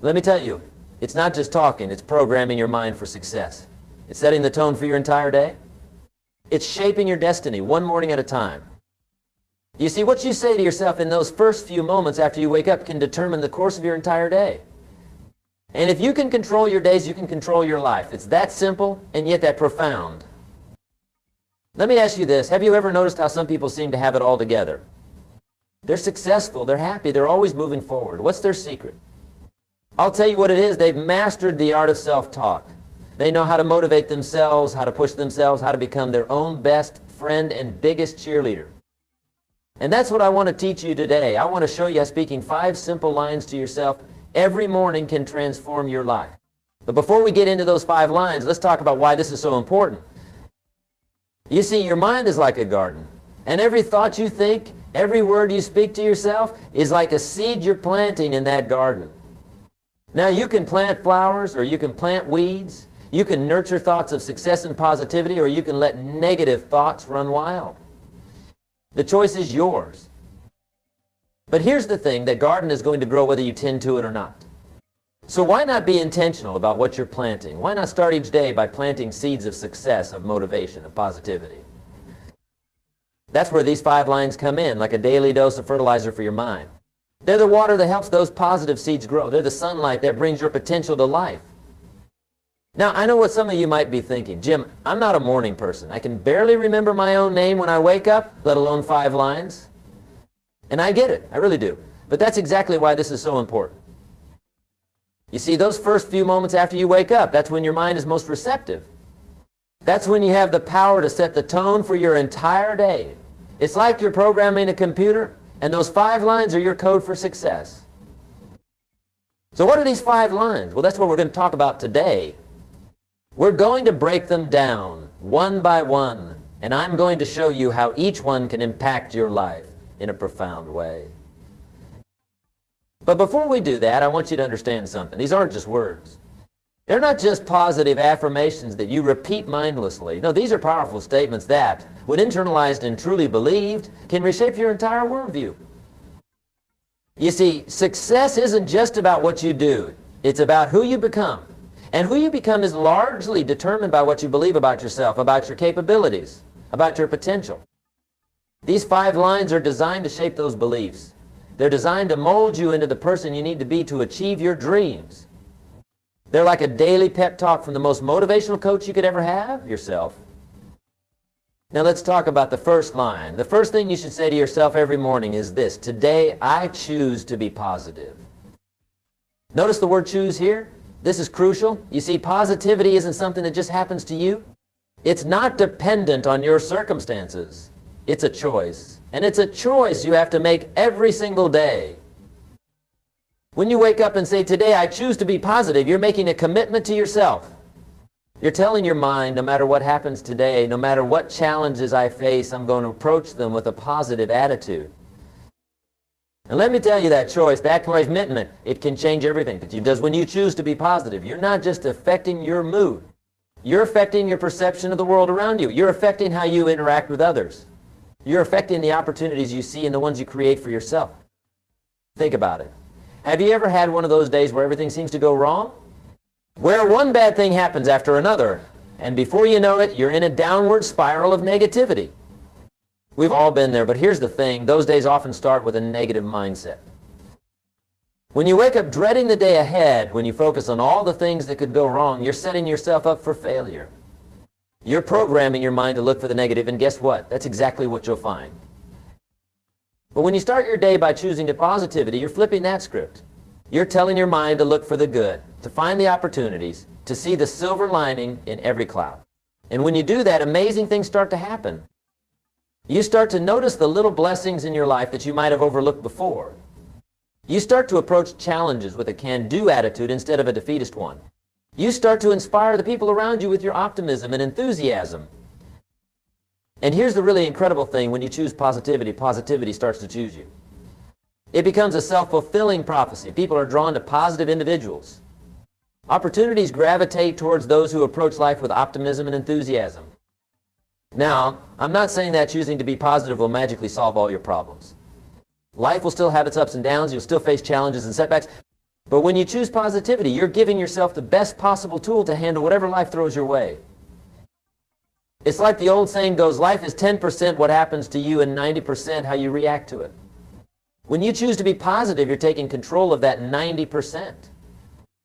Let me tell you, it's not just talking, it's programming your mind for success. It's setting the tone for your entire day. It's shaping your destiny one morning at a time. You see, what you say to yourself in those first few moments after you wake up can determine the course of your entire day. And if you can control your days, you can control your life. It's that simple and yet that profound. Let me ask you this. Have you ever noticed how some people seem to have it all together? They're successful, they're happy, they're always moving forward. What's their secret? I'll tell you what it is. They've mastered the art of self-talk. They know how to motivate themselves, how to push themselves, how to become their own best friend and biggest cheerleader. And that's what I want to teach you today. I want to show you how speaking 5 simple lines to yourself every morning can transform your life. But before we get into those 5 lines, let's talk about why this is so important. You see, your mind is like a garden. And every thought you think, every word you speak to yourself is like a seed you're planting in that garden. Now, you can plant flowers or you can plant weeds. You can nurture thoughts of success and positivity, or you can let negative thoughts run wild. The choice is yours. But here's the thing, that garden is going to grow whether you tend to it or not. So why not be intentional about what you're planting? Why not start each day by planting seeds of success, of motivation, of positivity? That's where these 5 lines come in, like a daily dose of fertilizer for your mind. They're the water that helps those positive seeds grow. They're the sunlight that brings your potential to life. Now, I know what some of you might be thinking. Jim, I'm not a morning person. I can barely remember my own name when I wake up, let alone 5 lines. And I get it. I really do. But that's exactly why this is so important. You see, those first few moments after you wake up, that's when your mind is most receptive. That's when you have the power to set the tone for your entire day. It's like you're programming a computer, and those 5 lines are your code for success. So what are these 5 lines? Well, that's what we're going to talk about today. We're going to break them down one by one, and I'm going to show you how each one can impact your life in a profound way. But before we do that, I want you to understand something. These aren't just words. They're not just positive affirmations that you repeat mindlessly. No, these are powerful statements that, when internalized and truly believed, can reshape your entire worldview. You see, success isn't just about what you do. It's about who you become. And who you become is largely determined by what you believe about yourself, about your capabilities, about your potential. These 5 lines are designed to shape those beliefs. They're designed to mold you into the person you need to be to achieve your dreams. They're like a daily pep talk from the most motivational coach you could ever have, yourself. Now let's talk about the first line. The first thing you should say to yourself every morning is this: today I choose to be positive. Notice the word choose here. This is crucial. You see, positivity isn't something that just happens to you. It's not dependent on your circumstances. It's a choice. And it's a choice you have to make every single day. When you wake up and say, today I choose to be positive, you're making a commitment to yourself. You're telling your mind, no matter what happens today, no matter what challenges I face, I'm going to approach them with a positive attitude. And let me tell you, that choice, that commitment, it can change everything. Because when you choose to be positive, you're not just affecting your mood. You're affecting your perception of the world around you. You're affecting how you interact with others. You're affecting the opportunities you see and the ones you create for yourself. Think about it. Have you ever had one of those days where everything seems to go wrong? Where one bad thing happens after another, and before you know it, you're in a downward spiral of negativity. We've all been there, but here's the thing. Those days often start with a negative mindset. When you wake up dreading the day ahead, when you focus on all the things that could go wrong, you're setting yourself up for failure. You're programming your mind to look for the negative, and guess what? That's exactly what you'll find. But when you start your day by choosing the positivity, you're flipping that script. You're telling your mind to look for the good, to find the opportunities, to see the silver lining in every cloud. And when you do that, amazing things start to happen. You start to notice the little blessings in your life that you might have overlooked before. You start to approach challenges with a can-do attitude instead of a defeatist one. You start to inspire the people around you with your optimism and enthusiasm. And here's the really incredible thing: when you choose positivity, positivity starts to choose you. It becomes a self-fulfilling prophecy. People are drawn to positive individuals. Opportunities gravitate towards those who approach life with optimism and enthusiasm. Now, I'm not saying that choosing to be positive will magically solve all your problems. Life will still have its ups and downs. You'll still face challenges and setbacks. But when you choose positivity, you're giving yourself the best possible tool to handle whatever life throws your way. It's like the old saying goes, life is 10% what happens to you and 90% how you react to it. When you choose to be positive, you're taking control of that 90%.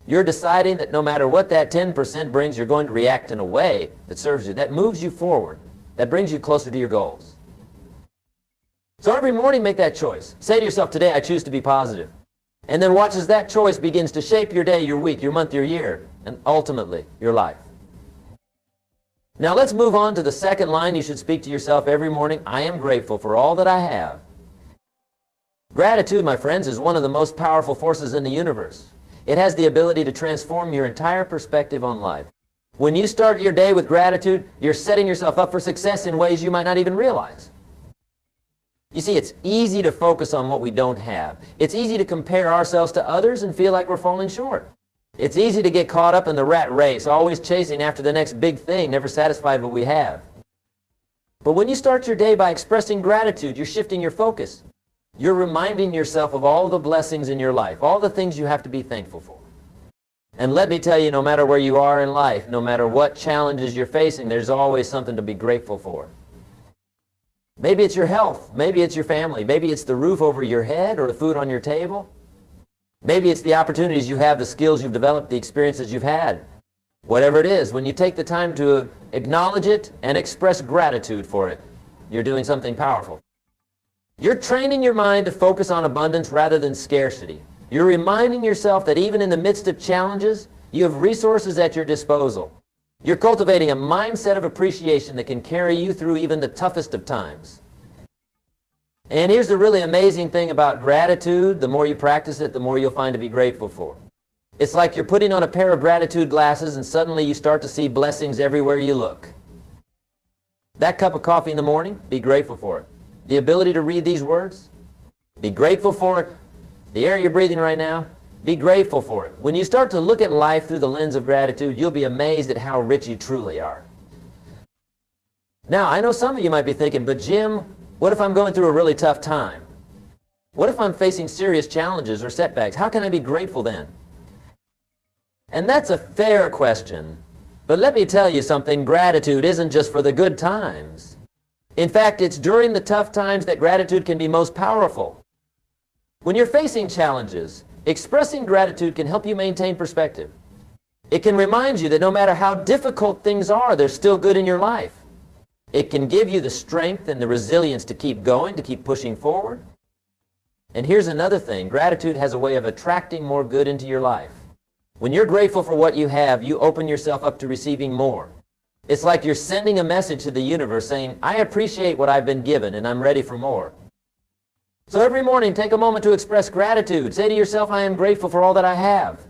You're deciding that no matter what that 10% brings, you're going to react in a way that serves you, that moves you forward, that brings you closer to your goals. So every morning, make that choice. Say to yourself, today I choose to be positive. And then watch as that choice begins to shape your day, your week, your month, your year, and ultimately, your life. Now let's move on to the second line you should speak to yourself every morning. I am grateful for all that I have. Gratitude, my friends, is one of the most powerful forces in the universe. It has the ability to transform your entire perspective on life. When you start your day with gratitude, you're setting yourself up for success in ways you might not even realize. You see, it's easy to focus on what we don't have. It's easy to compare ourselves to others and feel like we're falling short. It's easy to get caught up in the rat race, always chasing after the next big thing, never satisfied with what we have. But when you start your day by expressing gratitude, you're shifting your focus. You're reminding yourself of all the blessings in your life, all the things you have to be thankful for. And let me tell you, no matter where you are in life, no matter what challenges you're facing, there's always something to be grateful for. Maybe it's your health, maybe it's your family, maybe it's the roof over your head or the food on your table. Maybe it's the opportunities you have, the skills you've developed, the experiences you've had. Whatever it is, when you take the time to acknowledge it and express gratitude for it, you're doing something powerful. You're training your mind to focus on abundance rather than scarcity. You're reminding yourself that even in the midst of challenges, you have resources at your disposal. You're cultivating a mindset of appreciation that can carry you through even the toughest of times. And here's the really amazing thing about gratitude. The more you practice it, the more you'll find to be grateful for. It's like you're putting on a pair of gratitude glasses and suddenly you start to see blessings everywhere you look. That cup of coffee in the morning, be grateful for it. The ability to read these words, be grateful for it. The air you're breathing right now, be grateful for it. When you start to look at life through the lens of gratitude, you'll be amazed at how rich you truly are. Now, I know some of you might be thinking, but Jim, what if I'm going through a really tough time? What if I'm facing serious challenges or setbacks? How can I be grateful then? And that's a fair question. But let me tell you something, gratitude isn't just for the good times. In fact, it's during the tough times that gratitude can be most powerful. When you're facing challenges, expressing gratitude can help you maintain perspective. It can remind you that no matter how difficult things are, there's still good in your life. It can give you the strength and the resilience to keep going, to keep pushing forward. And here's another thing, gratitude has a way of attracting more good into your life. When you're grateful for what you have, you open yourself up to receiving more. It's like you're sending a message to the universe saying, I appreciate what I've been given and I'm ready for more. So every morning, take a moment to express gratitude. Say to yourself, I am grateful for all that I have.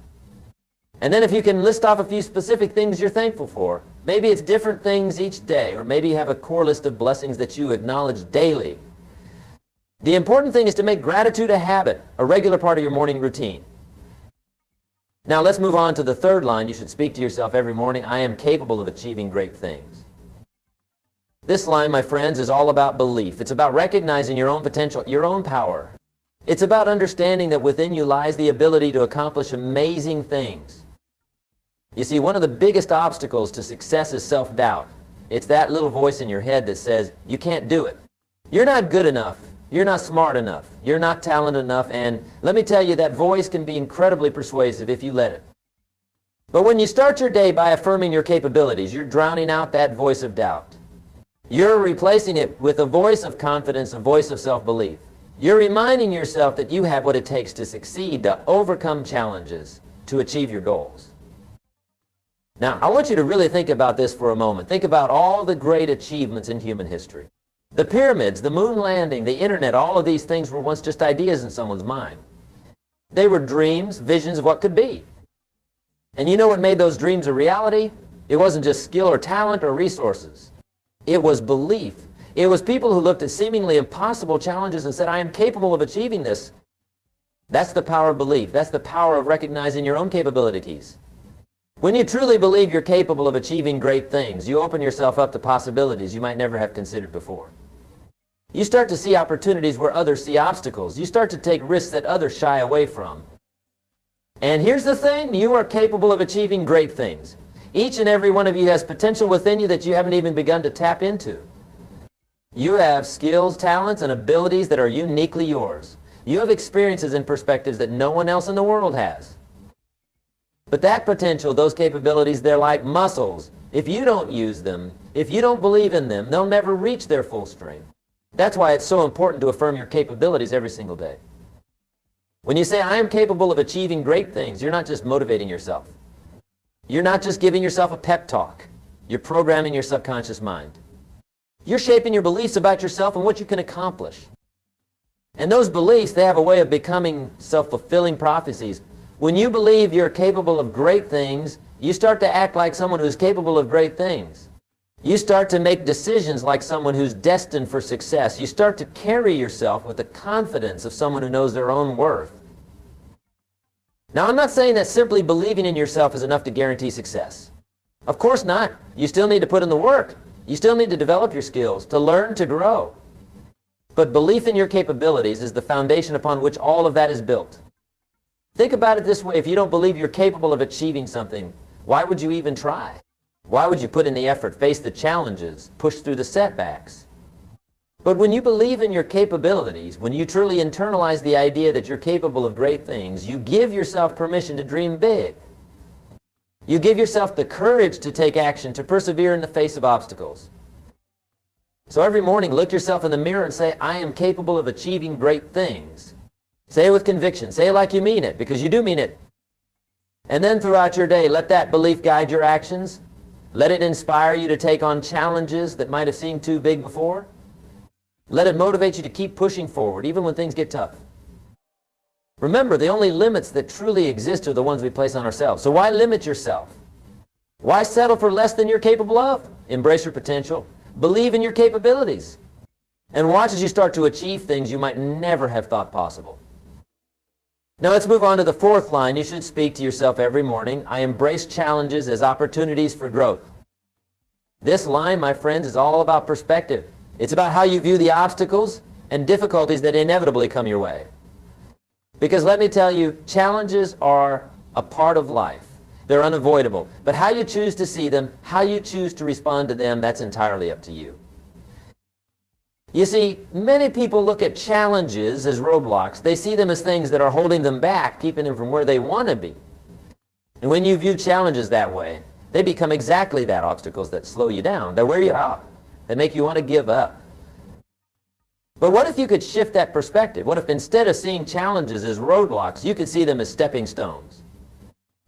And then if you can list off a few specific things you're thankful for, maybe it's different things each day, or maybe you have a core list of blessings that you acknowledge daily. The important thing is to make gratitude a habit, a regular part of your morning routine. Now let's move on to the third line you should speak to yourself every morning. I am capable of achieving great things. This line, my friends, is all about belief. It's about recognizing your own potential, your own power. It's about understanding that within you lies the ability to accomplish amazing things. You see, one of the biggest obstacles to success is self-doubt. It's that little voice in your head that says, you can't do it. You're not good enough. You're not smart enough. You're not talented enough. And let me tell you, that voice can be incredibly persuasive if you let it. But when you start your day by affirming your capabilities, you're drowning out that voice of doubt. You're replacing it with a voice of confidence, a voice of self-belief. You're reminding yourself that you have what it takes to succeed, to overcome challenges, to achieve your goals. Now, I want you to really think about this for a moment. Think about all the great achievements in human history. The pyramids, the moon landing, the internet, all of these things were once just ideas in someone's mind. They were dreams, visions of what could be. And you know what made those dreams a reality? It wasn't just skill or talent or resources. It was belief. It was people who looked at seemingly impossible challenges and said, I am capable of achieving this. That's the power of belief. That's the power of recognizing your own capabilities. When you truly believe you're capable of achieving great things, you open yourself up to possibilities you might never have considered before. You start to see opportunities where others see obstacles. You start to take risks that others shy away from. And here's the thing, you are capable of achieving great things. Each and every one of you has potential within you that you haven't even begun to tap into. You have skills, talents, and abilities that are uniquely yours. You have experiences and perspectives that no one else in the world has. But that potential, those capabilities, they're like muscles. If you don't use them, if you don't believe in them, they'll never reach their full strength. That's why it's so important to affirm your capabilities every single day. When you say, I am capable of achieving great things, you're not just motivating yourself. You're not just giving yourself a pep talk. You're programming your subconscious mind. You're shaping your beliefs about yourself and what you can accomplish. And those beliefs, they have a way of becoming self-fulfilling prophecies. When you believe you're capable of great things, you start to act like someone who's capable of great things. You start to make decisions like someone who's destined for success. You start to carry yourself with the confidence of someone who knows their own worth. Now, I'm not saying that simply believing in yourself is enough to guarantee success. Of course not. You still need to put in the work. You still need to develop your skills, to learn, to grow. But belief in your capabilities is the foundation upon which all of that is built. Think about it this way. If you don't believe you're capable of achieving something, why would you even try? Why would you put in the effort, face the challenges, push through the setbacks? But when you believe in your capabilities, when you truly internalize the idea that you're capable of great things, you give yourself permission to dream big. You give yourself the courage to take action, to persevere in the face of obstacles. So every morning, look yourself in the mirror and say, I am capable of achieving great things. Say it with conviction. Say it like you mean it, because you do mean it. And then throughout your day, let that belief guide your actions. Let it inspire you to take on challenges that might have seemed too big before. Let it motivate you to keep pushing forward, even when things get tough. Remember, the only limits that truly exist are the ones we place on ourselves. So why limit yourself? Why settle for less than you're capable of? Embrace your potential. Believe in your capabilities. And watch as you start to achieve things you might never have thought possible. Now let's move on to the fourth line. You should speak to yourself every morning. I embrace challenges as opportunities for growth. This line, my friends, is all about perspective. It's about how you view the obstacles and difficulties that inevitably come your way. Because let me tell you, challenges are a part of life. They're unavoidable. But how you choose to see them, how you choose to respond to them, that's entirely up to you. You see, many people look at challenges as roadblocks. They see them as things that are holding them back, keeping them from where they want to be. And when you view challenges that way, they become exactly that, obstacles that slow you down. They wear you out. They make you want to give up. But what if you could shift that perspective? What if instead of seeing challenges as roadblocks, you could see them as stepping stones?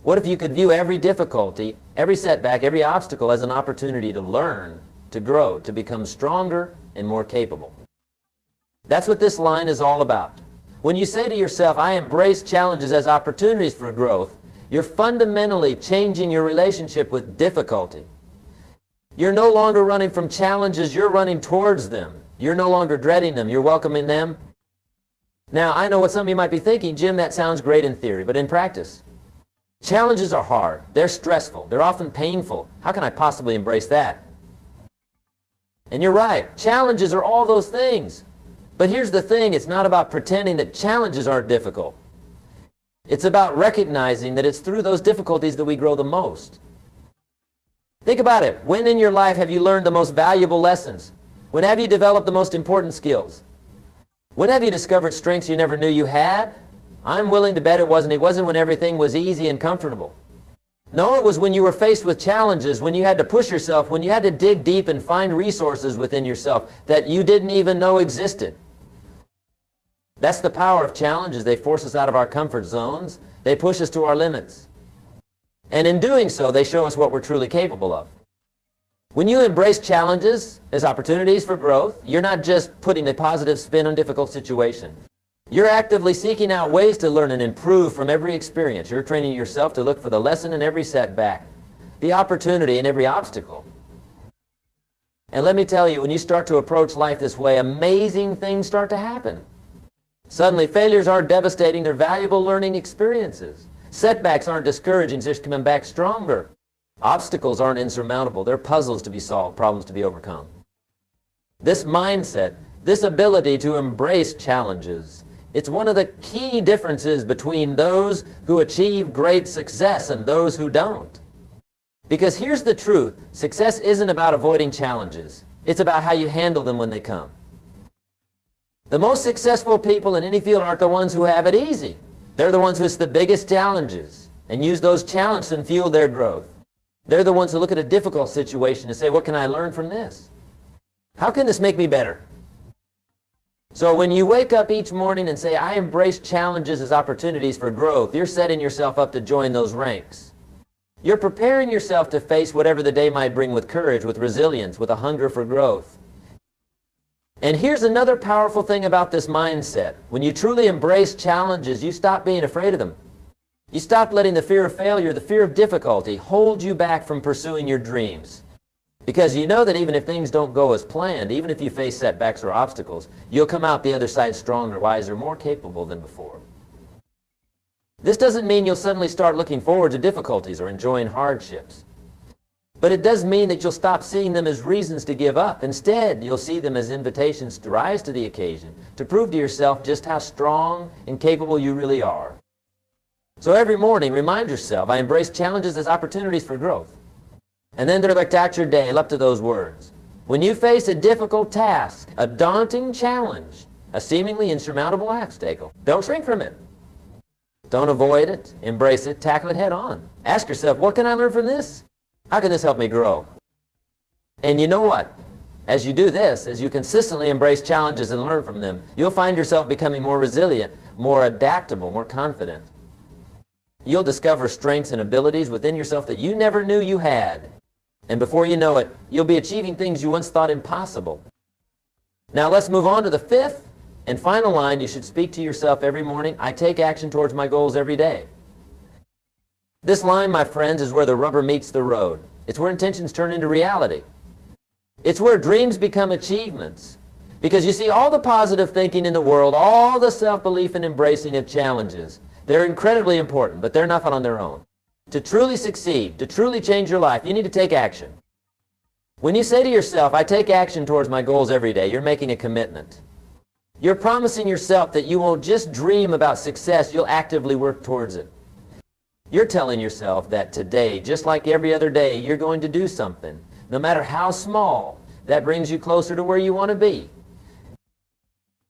What if you could view every difficulty, every setback, every obstacle as an opportunity to learn, to grow, to become stronger and more capable? That's what this line is all about. When you say to yourself, I embrace challenges as opportunities for growth, you're fundamentally changing your relationship with difficulty. You're no longer running from challenges, you're running towards them. You're no longer dreading them, you're welcoming them. Now, I know what some of you might be thinking, Jim, that sounds great in theory, but in practice, challenges are hard, they're stressful, they're often painful. How can I possibly embrace that? And you're right, challenges are all those things. But here's the thing, it's not about pretending that challenges aren't difficult. It's about recognizing that it's through those difficulties that we grow the most. Think about it. When in your life have you learned the most valuable lessons? When have you developed the most important skills? When have you discovered strengths you never knew you had? I'm willing to bet it wasn't when everything was easy and comfortable. No, it was when you were faced with challenges, when you had to push yourself, when you had to dig deep and find resources within yourself that you didn't even know existed. That's the power of challenges. They force us out of our comfort zones. They push us to our limits. And in doing so, they show us what we're truly capable of. When you embrace challenges as opportunities for growth, you're not just putting a positive spin on difficult situation. You're actively seeking out ways to learn and improve from every experience. You're training yourself to look for the lesson in every setback, the opportunity in every obstacle. And let me tell you, when you start to approach life this way, amazing things start to happen. Suddenly, failures aren't devastating, they're valuable learning experiences. Setbacks aren't discouraging, they're just coming back stronger. Obstacles aren't insurmountable, they're puzzles to be solved, problems to be overcome. This mindset, this ability to embrace challenges, It's one of the key differences between those who achieve great success and those who don't. Because here's the truth. Success isn't about avoiding challenges. It's about how you handle them when they come. The most successful people in any field aren't the ones who have it easy. They're the ones who face the biggest challenges and use those challenges to fuel their growth. They're the ones who look at a difficult situation and say, what can I learn from this? How can this make me better? So when you wake up each morning and say, I embrace challenges as opportunities for growth, you're setting yourself up to join those ranks. You're preparing yourself to face whatever the day might bring with courage, with resilience, with a hunger for growth. And here's another powerful thing about this mindset. When you truly embrace challenges, you stop being afraid of them. You stop letting the fear of failure, the fear of difficulty, hold you back from pursuing your dreams. Because you know that even if things don't go as planned, even if you face setbacks or obstacles, you'll come out the other side stronger, wiser, more capable than before. This doesn't mean you'll suddenly start looking forward to difficulties or enjoying hardships. But it does mean that you'll stop seeing them as reasons to give up. Instead, you'll see them as invitations to rise to the occasion, to prove to yourself just how strong and capable you really are. So every morning, remind yourself, I embrace challenges as opportunities for growth. And then direct out your day up to those words. When you face a difficult task, a daunting challenge, a seemingly insurmountable obstacle, don't shrink from it. Don't avoid it. Embrace it. Tackle it head on. Ask yourself, what can I learn from this? How can this help me grow? And you know what? As you do this, as you consistently embrace challenges and learn from them, you'll find yourself becoming more resilient, more adaptable, more confident. You'll discover strengths and abilities within yourself that you never knew you had. And before you know it, you'll be achieving things you once thought impossible. Now let's move on to the fifth and final line you should speak to yourself every morning. I take action towards my goals every day. This line, my friends, is where the rubber meets the road. It's where intentions turn into reality. It's where dreams become achievements. Because you see, all the positive thinking in the world, all the self-belief and embracing of challenges, they're incredibly important, but they're not on their own. To truly succeed, to truly change your life, you need to take action. When you say to yourself, I take action towards my goals every day, you're making a commitment. You're promising yourself that you won't just dream about success, you'll actively work towards it. You're telling yourself that today, just like every other day, you're going to do something, no matter how small, that brings you closer to where you want to be.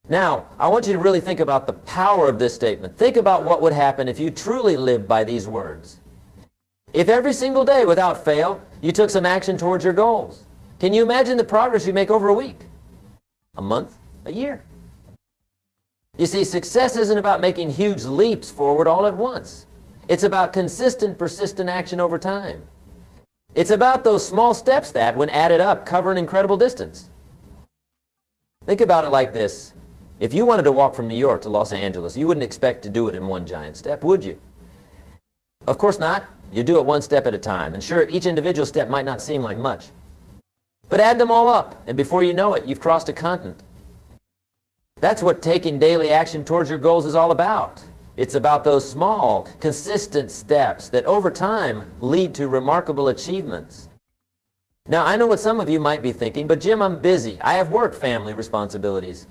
Now, I want you to really think about the power of this statement. Think about what would happen if you truly lived by these words. If every single day, without fail, you took some action towards your goals, can you imagine the progress you make over a week, a month, a year? You see, success isn't about making huge leaps forward all at once. It's about consistent, persistent action over time. It's about those small steps that, when added up, cover an incredible distance. Think about it like this. If you wanted to walk from New York to Los Angeles, you wouldn't expect to do it in one giant step, would you? Of course not. You do it one step at a time. And sure, each individual step might not seem like much. But add them all up, and before you know it, you've crossed a continent. That's what taking daily action towards your goals is all about. It's about those small, consistent steps that over time lead to remarkable achievements. Now, I know what some of you might be thinking, but Jim, I'm busy. I have work, family responsibilities.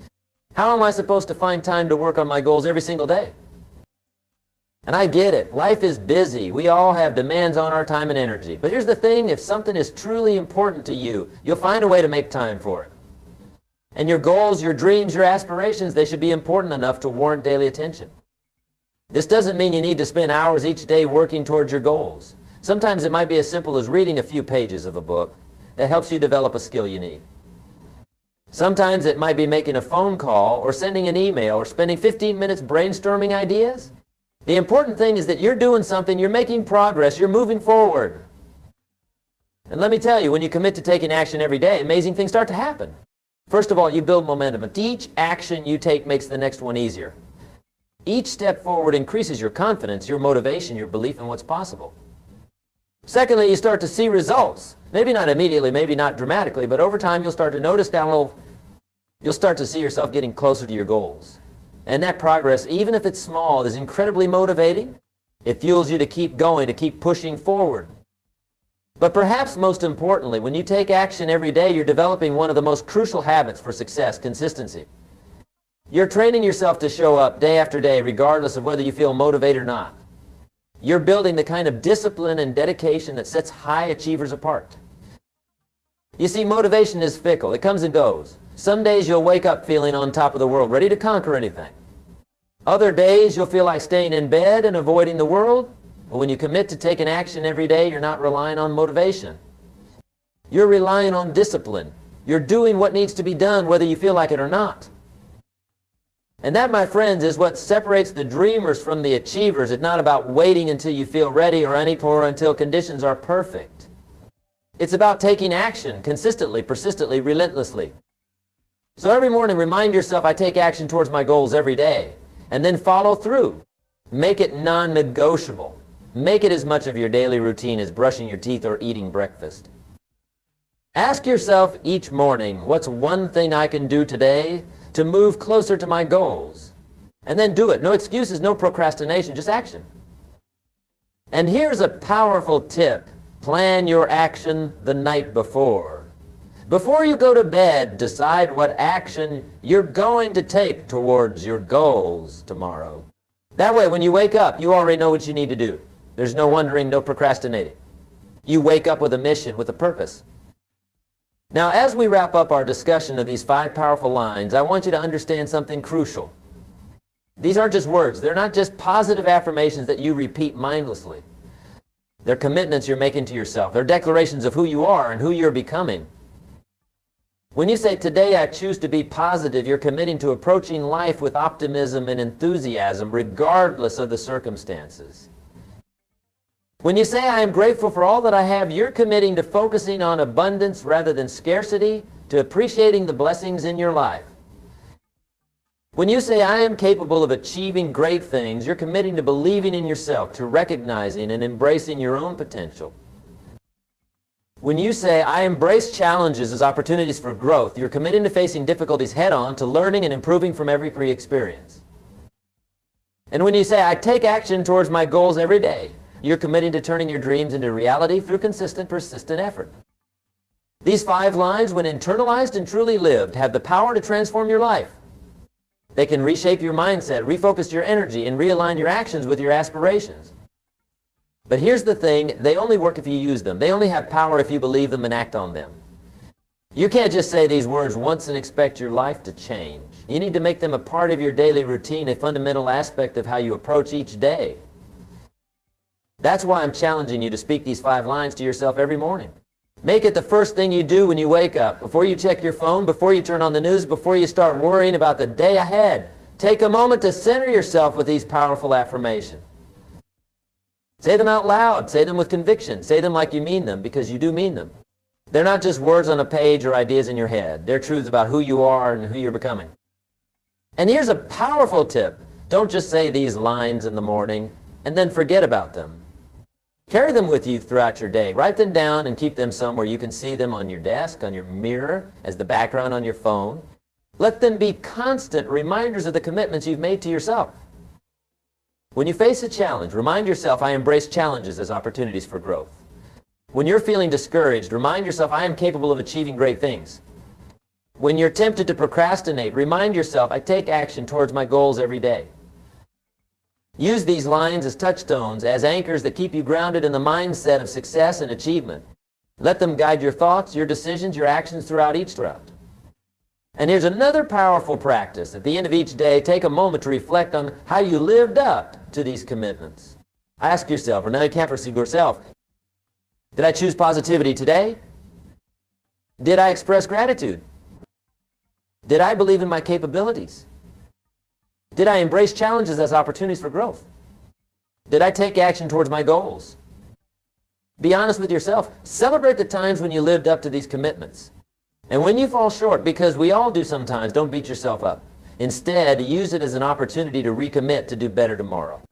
How am I supposed to find time to work on my goals every single day? And I get it. Life is busy. We all have demands on our time and energy. But here's the thing. If something is truly important to you, you'll find a way to make time for it. And your goals, your dreams, your aspirations, they should be important enough to warrant daily attention. This doesn't mean you need to spend hours each day working towards your goals. Sometimes it might be as simple as reading a few pages of a book that helps you develop a skill you need. Sometimes it might be making a phone call or sending an email or spending 15 minutes brainstorming ideas. The important thing is that you're doing something, you're making progress, you're moving forward. And let me tell you, when you commit to taking action every day, amazing things start to happen. First of all, you build momentum. Each action you take makes the next one easier. Each step forward increases your confidence, your motivation, your belief in what's possible. Secondly, you start to see results. Maybe not immediately, maybe not dramatically, but over time you'll start to notice you'll start to see yourself getting closer to your goals. And that progress, even if it's small, is incredibly motivating. It fuels you to keep going, to keep pushing forward. But perhaps most importantly, when you take action every day, you're developing one of the most crucial habits for success, consistency. You're training yourself to show up day after day, regardless of whether you feel motivated or not. You're building the kind of discipline and dedication that sets high achievers apart. You see, motivation is fickle. It comes and goes. Some days you'll wake up feeling on top of the world, ready to conquer anything. Other days you'll feel like staying in bed and avoiding the world. But when you commit to taking action every day, you're not relying on motivation. You're relying on discipline. You're doing what needs to be done, whether you feel like it or not. And that, my friends, is what separates the dreamers from the achievers. It's not about waiting until you feel ready or until conditions are perfect. It's about taking action consistently, persistently, relentlessly. So every morning, remind yourself, I take action towards my goals every day. And then follow through. Make it non-negotiable. Make it as much of your daily routine as brushing your teeth or eating breakfast. Ask yourself each morning, what's one thing I can do today to move closer to my goals? And then do it. No excuses, no procrastination, just action. And here's a powerful tip. Plan your action the night before. Before you go to bed, decide what action you're going to take towards your goals tomorrow. That way, when you wake up, you already know what you need to do. There's no wondering, no procrastinating. You wake up with a mission, with a purpose. Now, as we wrap up our discussion of these 5 powerful lines, I want you to understand something crucial. These aren't just words. They're not just positive affirmations that you repeat mindlessly. They're commitments you're making to yourself. They're declarations of who you are and who you're becoming. When you say, today I choose to be positive, you're committing to approaching life with optimism and enthusiasm, regardless of the circumstances. When you say, I am grateful for all that I have, you're committing to focusing on abundance rather than scarcity, to appreciating the blessings in your life. When you say, I am capable of achieving great things, you're committing to believing in yourself, to recognizing and embracing your own potential. When you say, I embrace challenges as opportunities for growth, you're committing to facing difficulties head-on, to learning and improving from every pre-experience. And when you say, I take action towards my goals every day, you're committing to turning your dreams into reality through consistent, persistent effort. These 5 lines, when internalized and truly lived, have the power to transform your life. They can reshape your mindset, refocus your energy, and realign your actions with your aspirations. But here's the thing, they only work if you use them. They only have power if you believe them and act on them. You can't just say these words once and expect your life to change. You need to make them a part of your daily routine, a fundamental aspect of how you approach each day. That's why I'm challenging you to speak these 5 lines to yourself every morning. Make it the first thing you do when you wake up, before you check your phone, before you turn on the news, before you start worrying about the day ahead. Take a moment to center yourself with these powerful affirmations. Say them out loud. Say them with conviction. Say them like you mean them, because you do mean them. They're not just words on a page or ideas in your head. They're truths about who you are and who you're becoming. And here's a powerful tip. Don't just say these lines in the morning and then forget about them. Carry them with you throughout your day. Write them down and keep them somewhere you can see them on your desk, on your mirror, as the background on your phone. Let them be constant reminders of the commitments you've made to yourself. When you face a challenge, remind yourself, I embrace challenges as opportunities for growth. When you're feeling discouraged, remind yourself, I am capable of achieving great things. When you're tempted to procrastinate, remind yourself, I take action towards my goals every day. Use these lines as touchstones, as anchors that keep you grounded in the mindset of success and achievement. Let them guide your thoughts, your decisions, your actions throughout each route. And here's another powerful practice. At the end of each day, take a moment to reflect on how you lived up to these commitments. Ask yourself, or now you can't perceive yourself, did I choose positivity today? Did I express gratitude? Did I believe in my capabilities? Did I embrace challenges as opportunities for growth? Did I take action towards my goals? Be honest with yourself. Celebrate the times when you lived up to these commitments. And when you fall short, because we all do sometimes, don't beat yourself up. Instead, use it as an opportunity to recommit to do better tomorrow.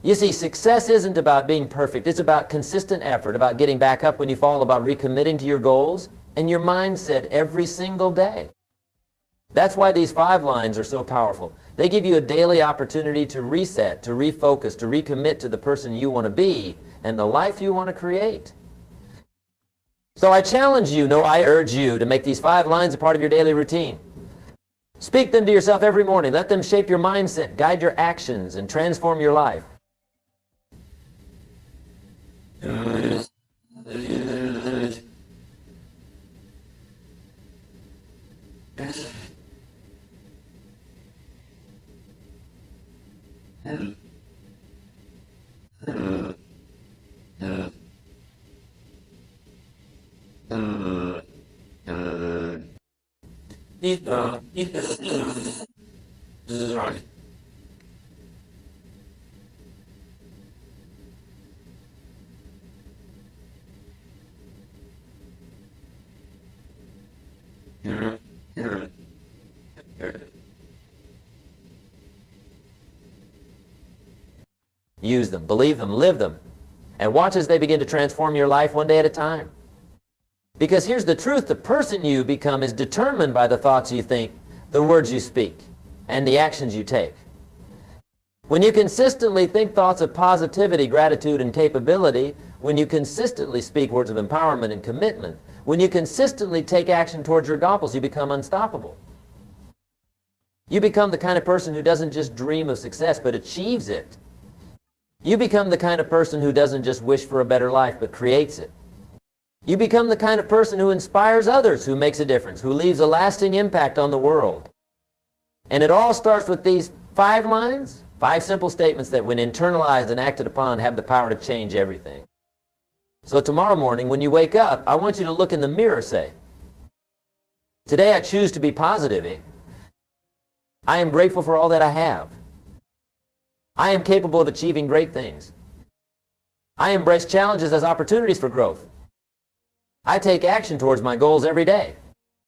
You see, success isn't about being perfect. It's about consistent effort, about getting back up when you fall, about recommitting to your goals and your mindset every single day. That's why these 5 lines are so powerful. They give you a daily opportunity to reset, to refocus, to recommit to the person you want to be and the life you want to create. So I challenge you, no, I urge you to make these 5 lines a part of your daily routine. Speak them to yourself every morning. Let them shape your mindset, guide your actions, and transform your life. Use them, believe them, live them, and watch as they begin to transform your life one day at a time. Because here's the truth, the person you become is determined by the thoughts you think, the words you speak, and the actions you take. When you consistently think thoughts of positivity, gratitude, and capability, when you consistently speak words of empowerment and commitment, when you consistently take action towards your goals, you become unstoppable. You become the kind of person who doesn't just dream of success, but achieves it. You become the kind of person who doesn't just wish for a better life, but creates it. You become the kind of person who inspires others, who makes a difference, who leaves a lasting impact on the world. And it all starts with these 5 lines, 5 simple statements that when internalized and acted upon have the power to change everything. So tomorrow morning when you wake up, I want you to look in the mirror and say, today I choose to be positive. I am grateful for all that I have. I am capable of achieving great things. I embrace challenges as opportunities for growth. I take action towards my goals every day.